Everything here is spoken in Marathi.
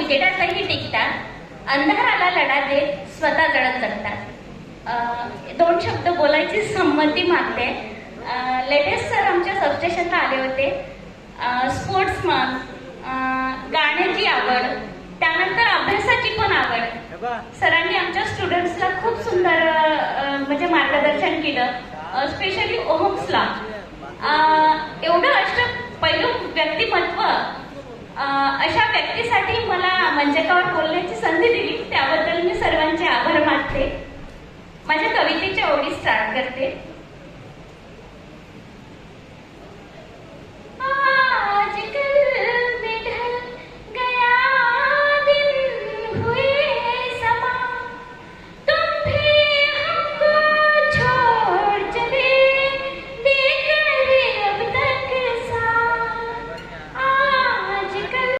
उजेडातही टिकतात, अंधाराला लढा देत स्वतः जळत जगतात. दोन शब्द बोलायची संमती मागते. लेटेस्ट सर आमच्या सबस्टेशनला आले होते. स्पोर्ट्समन, गाण्याची आवड, त्यानंतर अभ्यासाची पण आवड. सरांनी आमच्या स्टुडंट्सला खूप सुंदर म्हणजे मार्गदर्शन केलं, स्पेशली ओहम्सला. एवढं अष्टपैलू व्यक्तिमत्व अशा व्यक्तीसाठी मला मंचकावर बोलण्याची संधी दिली, त्याबद्दल मी सर्वांचे आभार मानते. माझ्या कवितेच्या ओळी स्टार्ट करते.